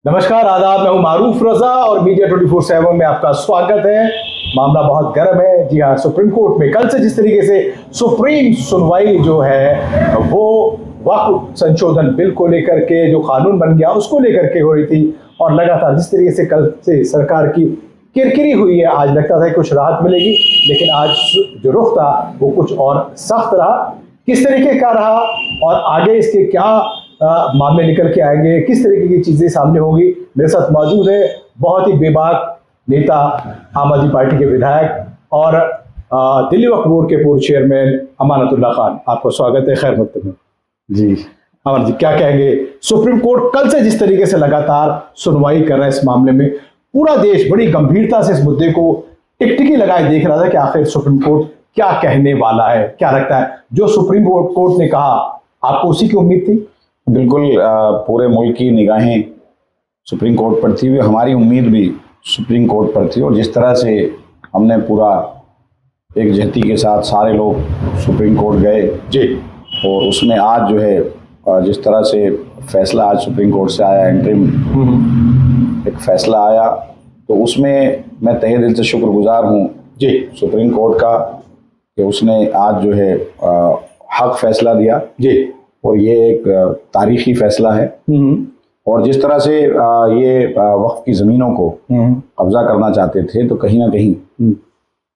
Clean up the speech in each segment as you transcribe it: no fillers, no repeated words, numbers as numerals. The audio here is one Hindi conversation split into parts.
नमस्कार, आदाब। मैं हूं मारूफ रजा और मीडिया 24/7 में आपका स्वागत है। मामला बहुत गर्म है। जी हाँ, सुप्रीम कोर्ट में कल से जिस तरीके से सुप्रीम सुनवाई जो है वो वक्फ संशोधन बिल को लेकर के जो कानून बन गया उसको लेकर के हो रही थी, और लगातार जिस तरीके से कल से सरकार की किरकिरी हुई है, आज लगता था कुछ राहत मिलेगी, लेकिन आज जो रुख था वो कुछ और सख्त रहा। किस तरीके का रहा और आगे इसके क्या मामले निकल के आएंगे, किस तरीके की चीजें सामने होगी, मेरे साथ मौजूद है बहुत ही बेबाक नेता, आम आदमी पार्टी के विधायक और दिल्ली वक्फ बोर्ड के पूर्व चेयरमैन अमानतुल्लाह खान। आपको स्वागत है, खैर मकदम जी। अमन जी, क्या कहेंगे? सुप्रीम कोर्ट कल से जिस तरीके से लगातार सुनवाई कर रहा है इस मामले में, पूरा देश बड़ी गंभीरता से इस मुद्दे को टिकटिकी लगाए देख रहा था कि आखिर सुप्रीम कोर्ट क्या कहने वाला है। क्या लगता है जो सुप्रीम कोर्ट ने कहा, आपको उसी की उम्मीद थी? बिल्कुल, पूरे मुल्क की निगाहें सुप्रीम कोर्ट पर थी, हमारी उम्मीद भी सुप्रीम कोर्ट पर थी। और जिस तरह से हमने पूरा एक जहती के साथ सारे लोग सुप्रीम कोर्ट गए जी, और उसमें आज जो है जिस तरह से फैसला आज सुप्रीम कोर्ट से आया, इंटरिम एक फैसला आया, तो उसमें मैं तहे दिल से शुक्रगुजार हूँ जी सुप्रीम कोर्ट का कि उसने आज जो है हक फैसला दिया जी, और ये एक तारीखी फैसला है। और जिस तरह से ये वक्फ की ज़मीनों को कब्जा करना चाहते थे, तो कहीं ना कहीं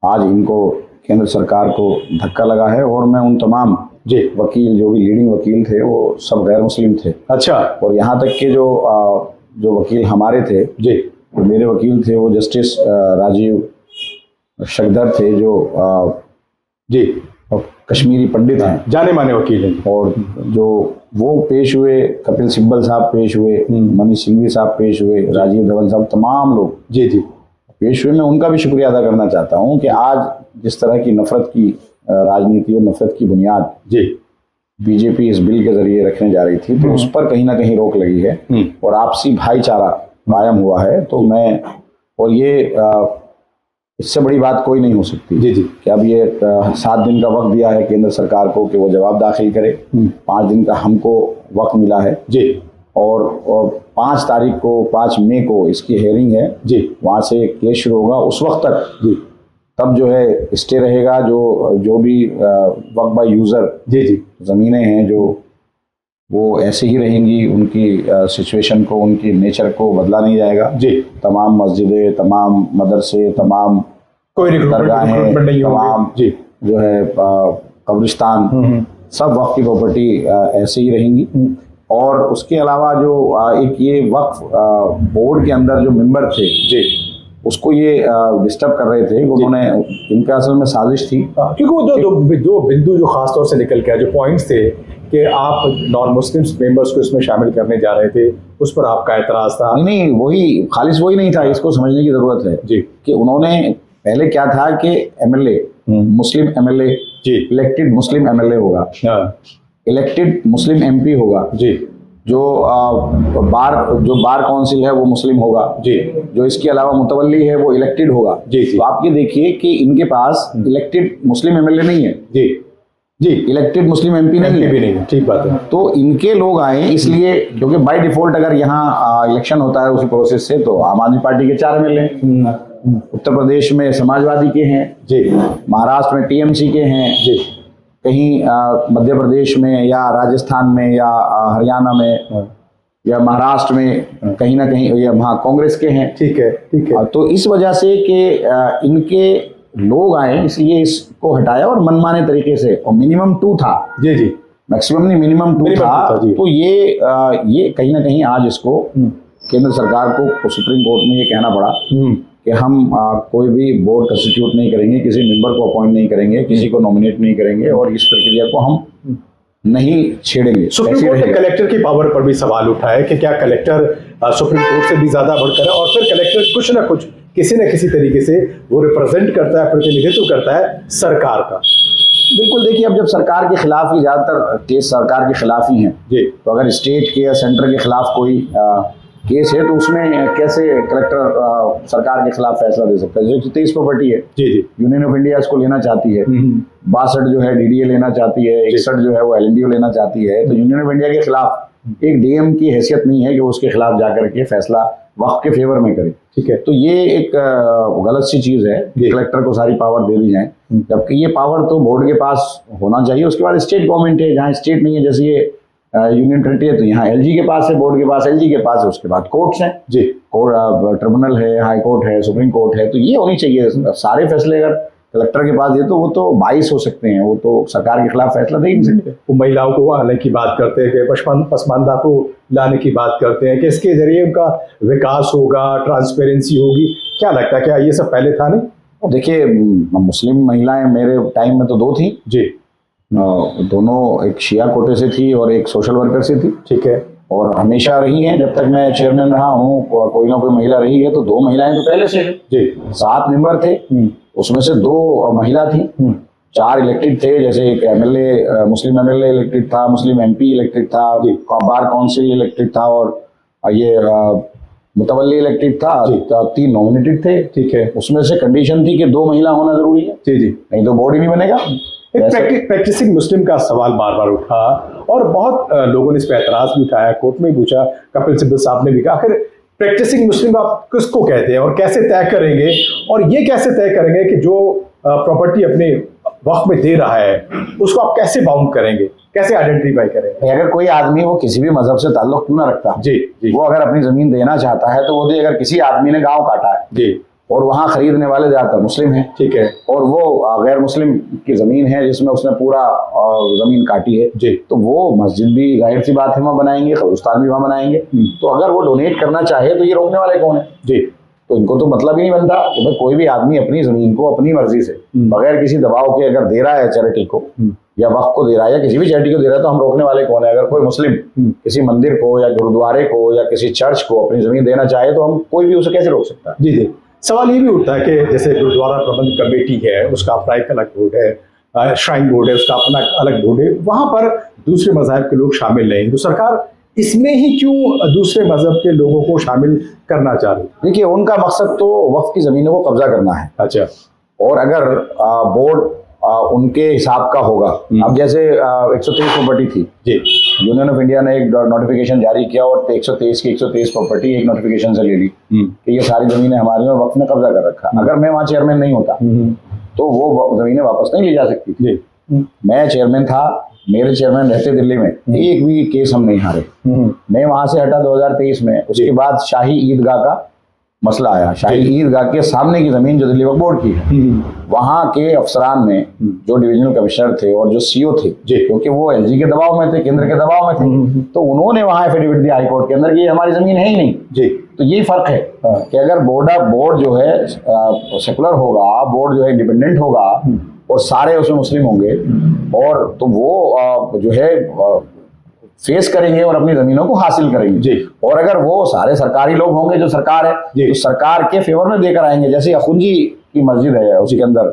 आज इनको केंद्र सरकार को धक्का लगा है। और मैं उन तमाम जी वकील, जो भी लीडिंग वकील थे, वो सब गैर मुस्लिम थे। अच्छा। और यहाँ तक के जो वकील हमारे थे जी, तो मेरे वकील थे वो जस्टिस राजीव शकदर थे, जो जी कश्मीरी पंडित हैं, जाने माने वकील हैं। और जो वो पेश हुए, कपिल सिब्बल साहब पेश हुए, मनीष सिंघवी साहब पेश हुए, राजीव धवन साहब, तमाम लोग जी जी पेश हुए। मैं उनका भी शुक्रिया अदा करना चाहता हूं कि आज जिस तरह की नफरत की राजनीति और नफरत की बुनियाद जी बीजेपी इस बिल के जरिए रखने जा रही थी, तो उस पर कहीं ना कहीं रोक लगी है और आपसी भाईचारा कायम हुआ है। तो मैं, और ये इससे बड़ी बात कोई नहीं हो सकती जी जी कि अब ये 7 दिन का वक्त दिया है केंद्र सरकार को कि वो जवाब दाखिल करे। 5 दिन का हमको वक्त मिला है जी, और 5 तारीख को, 5 मई को इसकी हेयरिंग है जी, वहाँ से केस शुरू होगा। उस वक्त तक जी, तब जो है स्टे रहेगा। जो भी वक्त बाय यूज़र जी जी ज़मीनें हैं, जो वो ऐसे ही रहेंगी, उनकी सिचुएशन को, उनकी नेचर को बदला नहीं जाएगा जी। तमाम मस्जिदें, तमाम मदरसे, तमाम कोई दरगाहें, तमाम जी जो है कब्रिस्तान, सब वक्फ की प्रॉपर्टी ऐसे ही रहेंगी। और उसके अलावा जो एक ये वक्फ बोर्ड के अंदर जो मेंबर थे जी, उसको ये डिस्टर्ब कर रहे थे। उन्होंने, इनका असल में साजिश थी, क्योंकि वो दो बिंदु जो खास तौर से निकल के आए, जो पॉइंट्स थे कि आप नॉन मुस्लिम मेंबर्स को इसमें शामिल करने जा रहे थे, उस पर आपका एतराज था। नहीं, वही खालिश वही नहीं था। इसको समझने की जरूरत है जी कि उन्होंने पहले क्या था कि एमएलए, मुस्लिम एमएलए जी, इलेक्टेड मुस्लिम एमएलए होगा, इलेक्टेड मुस्लिम एमपी होगा जी, जो बार काउंसिल है वो मुस्लिम होगा जी, जो इसके अलावा मुतवल्ली है वो इलेक्टेड होगा जी। तो आप ये देखिए कि इनके पास इलेक्टेड मुस्लिम एमएलए नहीं है जी जी, इलेक्टेड मुस्लिम एमपी नहीं है, भी नहीं है, ठीक बात है। तो इनके लोग आए इसलिए, क्योंकि बाय डिफॉल्ट अगर यहाँ इलेक्शन होता है उसी प्रोसेस से, तो आम आदमी पार्टी के 4 एमएलए, उत्तर प्रदेश में समाजवादी के हैं जी, महाराष्ट्र में टीएमसी के हैं जी, कहीं मध्य प्रदेश में या राजस्थान में या हरियाणा में या महाराष्ट्र में कहीं ना कहीं या वहाँ कांग्रेस के हैं। ठीक है, ठीक है। तो इस वजह से कि इनके लोग आए, इसलिए इसको हटाया और मनमाने तरीके से, और मिनिमम 2 था जी जी, मैक्सिमम नहीं, मिनिमम 2 था। तो ये कहीं ना कहीं आज इसको केंद्र सरकार को सुप्रीम कोर्ट में ये कहना पड़ा कि हम कोई भी बोर्ड कंस्टिट्यूट नहीं करेंगे, किसी मेंबर को अपॉइंट नहीं करेंगे, किसी को नॉमिनेट नहीं करेंगे, और इस प्रक्रिया को हम नहीं छेड़ेंगे। सुप्रीम कोर्ट ने कलेक्टर की पावर पर भी सवाल उठा है कि क्या कलेक्टर सुप्रीम कोर्ट से भी ज्यादा बढ़कर है, और फिर कलेक्टर कुछ ना कुछ, किसी न किसी तरीके से वो रिप्रेजेंट करता है, प्रतिनिधित्व करता है सरकार का। बिल्कुल, देखिए, अब जब सरकार के खिलाफ ही, ज्यादातर केस सरकार के खिलाफ ही हैं जी, तो अगर स्टेट के या सेंटर के खिलाफ कोई केस है तो उसमें कैसे कलेक्टर सरकार के खिलाफ फैसला दे सकता है? जो 23 प्रॉपर्टी है जी जी, यूनियन ऑफ इंडिया इसको लेना चाहती है, 62 जो है डीडीए लेना चाहती है, 61 जो है वो एलएनडीओ लेना चाहती है, तो यूनियन ऑफ इंडिया के खिलाफ एक डीएम की हैसियत नहीं है कि वो उसके खिलाफ जाकर के फैसला वक्फ के फेवर में करे। ठीक है, तो ये एक गलत सी चीज़ है कि कलेक्टर को सारी पावर दे दी जाए, जबकि ये पावर तो बोर्ड के पास होना चाहिए। उसके बाद स्टेट गवर्नमेंट है, जहाँ स्टेट नहीं है, जैसे ये यूनियन टेरिटरी है तो यहाँ एलजी के पास है, बोर्ड के पास एलजी के पास है, उसके बाद कोर्ट्स हैं जी, कोर्ट ट्रिब्यूनल है, हाई कोर्ट है, सुप्रीम कोर्ट है। तो ये होनी चाहिए सारे फैसले। अगर कलेक्टर के पास ये तो वो तो बाइस हो सकते हैं, वो तो सरकार के खिलाफ फैसला दे ही नहीं सकते। वो महिलाओं को आने की बात करते हैं कि पसमानदा को लाने की बात करते हैं कि इसके जरिए उनका विकास होगा, ट्रांसपेरेंसी होगी। क्या लगता है, क्या ये सब पहले था नहीं? देखिए, मुस्लिम महिलाएं मेरे टाइम में तो दो थी जी, दोनों एक शिया कोटे से थी और एक सोशल वर्कर से थी। ठीक है, और हमेशा रही हैं, जब तक मैं चेयरमैन रहा हूँ कोई ना कोई महिला रही है। तो दो महिलाएं तो पहले से है जी, 7 मेंबर थे, उसमें से 2 महिला थी, 4 इलेक्टेड थे। जैसे एक एमएलए, मुस्लिम एमएलए इलेक्टेड था, मुस्लिम एमपी इलेक्टेड था, बार काउंसिल इलेक्टेड था, और ये मुतवल्ली इलेक्टेड था। 3 नॉमिनेटेड थे। ठीक है, उसमें से कंडीशन थी कि 2 महिला होना जरूरी है। जी जी, नहीं तो बोर्ड ही नहीं बनेगा। प्रैक्टिसिंग मुस्लिम का सवाल बार बार उठा और बहुत लोगों ने इस पर एतराज भी उठाया, कोर्ट में पूछा, कपिल सिब्बल साहब ने भी कहा, आखिर प्रैक्टिसिंग मुस्लिम आप किसको कहते हैं और कैसे तय करेंगे, और ये कैसे तय करेंगे कि जो प्रॉपर्टी अपने वक्त में दे रहा है उसको आप कैसे बाउंड करेंगे, कैसे आइडेंटिफाई करेंगे? अगर कोई आदमी वो किसी भी मजहब से ताल्लुक क्यों ना रखता जी जी, वो अगर अपनी जमीन देना चाहता है तो वो दे। अगर किसी आदमी ने गाँव काटा है जी और वहाँ खरीदने वाले ज्यादातर मुस्लिम हैं, ठीक है, और वो गैर मुस्लिम की जमीन है जिसमें उसने पूरा जमीन काटी है जी, तो वो मस्जिद भी जाहिर सी बात है वहाँ बनाएंगे, कब्रिस्तान भी वहाँ बनाएंगे। तो अगर वो डोनेट करना चाहे तो ये रोकने वाले कौन है जी? तो इनको तो मतलब ही नहीं बनता कि भाई कोई भी आदमी अपनी जमीन को अपनी मर्जी से बगैर किसी दबाव के अगर दे रहा है चैरिटी को या वक्फ को दे रहा है या किसी भी चैरिटी को दे रहा है तो हम रोकने वाले कौन है? अगर कोई मुस्लिम किसी मंदिर को या गुरुद्वारे को या किसी चर्च को अपनी जमीन देना चाहे तो हम कोई भी उसे कैसे रोक सकता है? जी जी, सवाल ये भी उठता है कि जैसे गुरुद्वारा प्रबंध कमेटी है, उसका अपना एक अलग बोर्ड है, श्राइन बोर्ड है, उसका अपना अलग बोर्ड है, वहाँ पर दूसरे मज़हब के लोग शामिल नहीं, तो सरकार इसमें ही क्यों दूसरे मज़हब के लोगों को शामिल करना चाह रही? देखिए, उनका मकसद तो वक्फ की ज़मीनों को कब्जा करना है। अच्छा, और अगर बोर्ड उनके हिसाब का होगा, अब जैसे 123 प्रॉपर्टी थी जी, यूनियन ऑफ इंडिया ने एक नोटिफिकेशन जारी किया और 123 की 123 प्रॉपर्टी एक नोटिफिकेशन से ले ली कि ये सारी ज़मीनें हमारी और वक्फ ने कब्जा कर रखा। अगर मैं वहाँ चेयरमैन नहीं होता तो वो ज़मीनें वापस नहीं ली जा सकती थी। मैं चेयरमैन था, मेरे चेयरमैन रहते दिल्ली में, एक भी केस हम नहीं हारे। मैं वहाँ से हटा 2023 में। उसके बाद शाही ईदगाह का मसला आया। शाही ईदगाह के सामने की जमीन जो दिल्ली वक्फ बोर्ड की है, वहाँ के अफसरान ने, जो डिविजनल कमिश्नर थे और जो सीओ थे, क्योंकि वो एलजी के दबाव में थे, केंद्र के दबाव में थे, तो उन्होंने वहाँ एफिडेविट दिया हाई कोर्ट के अंदर कि ये हमारी जमीन है ही नहीं जी। तो ये फर्क है कि अगर बोर्ड जो है सेकुलर होगा, बोर्ड जो है इंडिपेंडेंट होगा और सारे उसमें मुस्लिम होंगे, और तो वो जो है फेस करेंगे और अपनी जमीनों को हासिल करेंगे जी। और अगर वो सारे सरकारी लोग होंगे, जो सरकार है, तो सरकार के फेवर में देकर आएंगे। जैसे अखुंजी की मस्जिद है उसी के अंदर,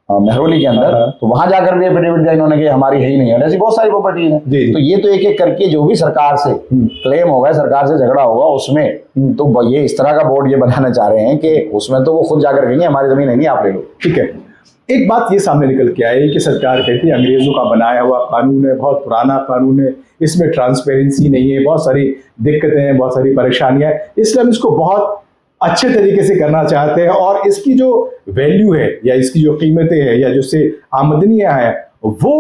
मेहरौली के अंदर, तो वहां जाकर भी एफिडेविट दिया इन्होंने कि हमारी है ही नहीं है। ऐसी बहुत सारी प्रॉपर्टीज हैं। तो ये तो एक एक करके जो भी सरकार से क्लेम होगा, सरकार से झगड़ा होगा, उसमें तो ये इस तरह का बोर्ड ये बनाना चाह रहे हैं कि उसमें तो वो खुद जाकर कहेंगे हमारी जमीन है नहीं, आप ले लो। ठीक है, एक बात ये सामने निकल के आई कि सरकार कहती है अंग्रेजों का बनाया हुआ कानून है, बहुत पुराना कानून है, इसमें ट्रांसपेरेंसी नहीं है, बहुत सारी दिक्कतें हैं, बहुत सारी परेशानियां हैं, इसलिए हम इसको बहुत अच्छे तरीके से करना चाहते हैं और इसकी जो वैल्यू है या इसकी जो कीमतें हैं या जिससे आमदनियां हैं वो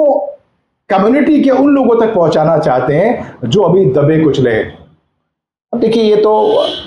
कम्युनिटी के उन लोगों तक पहुंचाना चाहते हैं जो अभी दबे कुचले हैं। अब देखिए, ये तो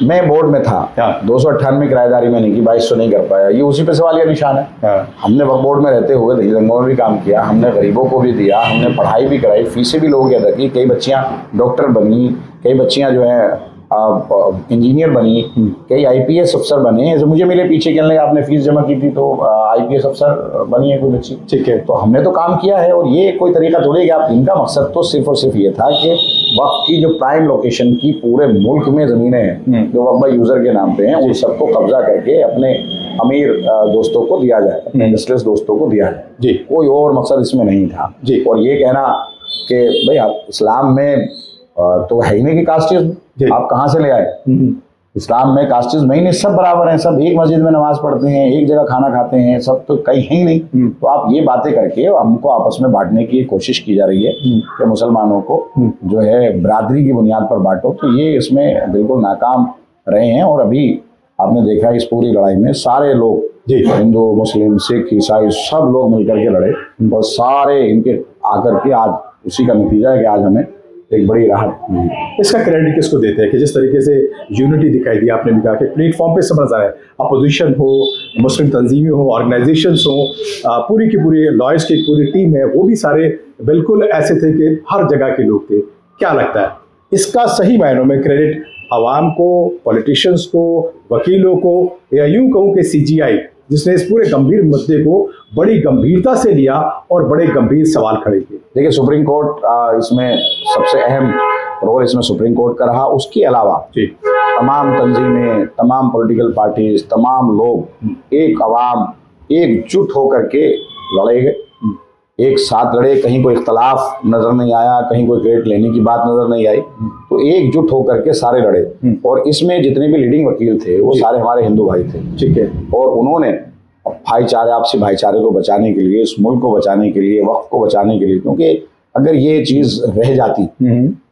मैं बोर्ड में था, 298 किराएदारी में नहीं की, 2200 नहीं कर पाया, ये उसी पे सवाल का निशान है। हमने वक्फ में रहते हुए दंगों में भी काम किया, हमने गरीबों को भी दिया, हमने पढ़ाई भी कराई, फीसें भी लोगों की अदा की। कई बच्चियां डॉक्टर बनी, कई बच्चियां जो है इंजीनियर बनी, कई आईपीएस अफसर बने। जैसे मुझे मेरे पीछे कहने आपने फीस जमा की थी तो आईपीएस अफसर बनी है कोई बच्ची, ठीक है, तो हमने तो काम किया है। और ये कोई तरीका थोड़ी है कि आप, इनका मकसद तो सिर्फ और सिर्फ ये था कि वक्फ की जो प्राइम लोकेशन की पूरे मुल्क में ज़मीनें हैं जो वक्फ यूज़र के नाम पे हैं, उन सबको कब्जा करके अपने अमीर दोस्तों को दिया जाए, अपने इंडस्ट्रियलिस्ट दोस्तों को दिया जाए जी। कोई और मकसद इसमें नहीं था जी। और ये कहना कि भाई आप इस्लाम में तो है ही नहीं कि कास्टिज्म, आप कहाँ से ले आए? इस्लाम में कास्टिज्म में ही नहीं, सब बराबर हैं, सब एक मस्जिद में नमाज पढ़ते हैं, एक जगह खाना खाते हैं, सब तो कहीं है ही नहीं। तो आप ये बातें करके हमको आपस में बांटने की कोशिश की जा रही है कि मुसलमानों को जो है बरादरी की बुनियाद पर बांटो, तो ये इसमें बिल्कुल नाकाम रहे हैं। और अभी आपने देखा इस पूरी लड़ाई में सारे लोग, हिंदू मुस्लिम सिख ईसाई सब लोग मिलकर के लड़े और सारे इनके आकर के आज उसी का नतीजा है कि आज हमें एक बड़ी राहत। इसका क्रेडिट किसको देते हैं कि जिस तरीके से यूनिटी दिखाई दी, आपने भी कहा कि प्लेटफॉर्म पे समझ आ रहा है, अपोजिशन हो, मुस्लिम तंजीमें हो, ऑर्गेनाइजेशंस हो, पूरी की पूरी लॉयर्स की पूरी टीम है, वो भी सारे बिल्कुल ऐसे थे कि हर जगह के लोग थे। क्या लगता है इसका सही मायनों में क्रेडिट आवाम को, पॉलिटिशियंस को, वकीलों को, या यूं कहूँ कि CGI जिसने इस पूरे गंभीर मुद्दे को बड़ी गंभीरता से लिया और बड़े गंभीर सवाल खड़े किए? देखिए, सुप्रीम कोर्ट इसमें सबसे अहम रोल इसमें सुप्रीम कोर्ट का रहा। उसके अलावा तमाम तंजीमें, तमाम पॉलिटिकल पार्टीज, तमाम लोग, एक अवाम एकजुट होकर के लड़े गए, एक साथ लड़े। कहीं कोई इख्तलाफ नजर नहीं आया, कहीं कोई क्रेडिट लेने की बात नजर नहीं आई, तो एकजुट होकर के सारे लड़े। और इसमें जितने भी लीडिंग वकील थे वो सारे हमारे हिंदू भाई थे, ठीक है। और उन्होंने भाईचारे, आपसी भाईचारे को बचाने के लिए, इस मुल्क को बचाने के लिए, वक्त को बचाने के लिए, क्योंकि अगर ये चीज रह जाती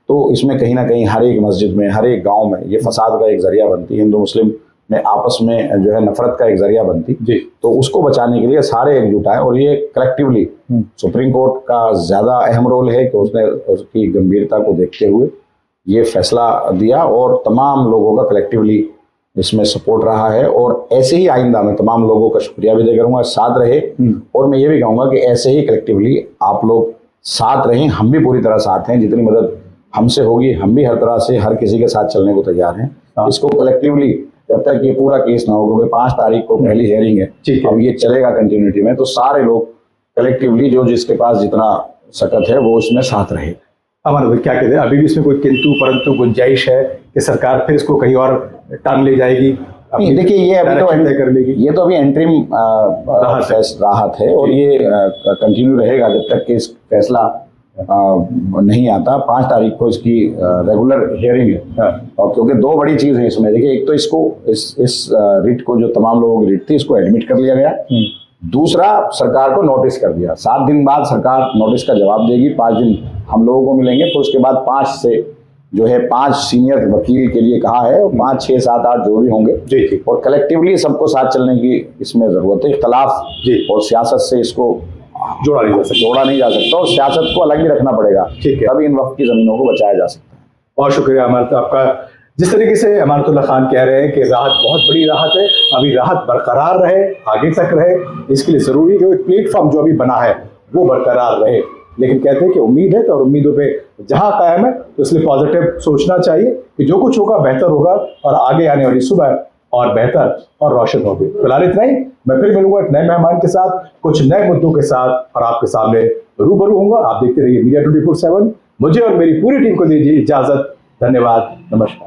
तो इसमें कहीं ना कहीं हर एक मस्जिद में, हर एक गाँव में ये फसाद का एक जरिया बनती, हिंदू मुस्लिम में आपस में जो है नफरत का एक जरिया बनती। तो उसको बचाने के लिए सारे एकजुट आए और ये कलेक्टिवली सुप्रीम कोर्ट का ज्यादा अहम रोल है कि उसने उसकी गंभीरता को देखते हुए ये फैसला दिया और तमाम लोगों का कलेक्टिवली इसमें सपोर्ट रहा है। और ऐसे ही आइंदा मैं तमाम लोगों का शुक्रिया भी अदा करूंगा, साथ रहे। और मैं ये भी कहूँगा कि ऐसे ही कलेक्टिवली आप लोग साथ रहें, हम भी पूरी तरह साथ हैं, जितनी मदद हमसे होगी हम भी हर तरह से हर किसी के साथ चलने को तैयार हैं। इसको कलेक्टिवली जब तक ये पूरा केस ना हो, क्योंकि 5 तारीख को पहली हेयरिंग है, अब ये चलेगा कंटिन्यूटी में, तो सारे लोग कलेक्टिवली जो जिसके पास जितना सकत है वो इसमें साथ रहे। अमर भाई क्या कहते हैं, अभी भी इसमें कोई किंतु परंतु गुंजाइश है कि सरकार फिर इसको कहीं और टान ले जाएगी? देखिए, ये अभी तो तय कर लेगी, ये तो अभी एंट्रीम राहत है और ये कंटिन्यू रहेगा जब तक कि इस फैसला नहीं आता। 5 तारीख को इसकी रेगुलर हियरिंग है। और क्योंकि 2 बड़ी चीज है इसमें, देखिए, एक तो इसको इस रिट को, जो तमाम लोगों की रिट थी, इसको एडमिट कर लिया गया। दूसरा, सरकार को नोटिस कर दिया। 7 दिन बाद सरकार नोटिस का जवाब देगी, 5 दिन हम लोगों को मिलेंगे, फिर उसके बाद 5 से जो है 5 सीनियर वकील के लिए कहा है, 5, 6, 7, 8 जो भी होंगे, और कलेक्टिवली सबको साथ चलने की इसमें जरूरत है। इख्तलाफ और सियासत से इसको जोड़ा नहीं जा सकता और सियासत को अलग भी रखना पड़ेगा, ठीक है, तभी इन वक्त की जमीनों को बचाया जा सकता है। बहुत शुक्रिया अमानत आपका। जिस तरीके से अमानतुल्लाह खान कह रहे हैं कि राहत बहुत बड़ी राहत है, अभी राहत बरकरार रहे, आगे तक रहे, इसके लिए जरूरी है कि एक प्लेटफॉर्म जो अभी बना है वो बरकरार रहे। लेकिन कहते हैं कि उम्मीद है, तो और उम्मीदों पे जहां कायम है, तो इसलिए पॉजिटिव सोचना चाहिए कि जो कुछ होगा बेहतर होगा और आगे आने वाली सुबह और बेहतर और रोशन होगी। फिलहाल इतना ही, मैं फिर मिलूंगा एक नए मेहमान के साथ, कुछ नए मुद्दों के साथ, और आपके सामने रूबरू होऊंगा। आप देखते रहिए मीडिया 24/7। मुझे और मेरी पूरी टीम को दीजिए इजाजत। धन्यवाद, नमस्कार।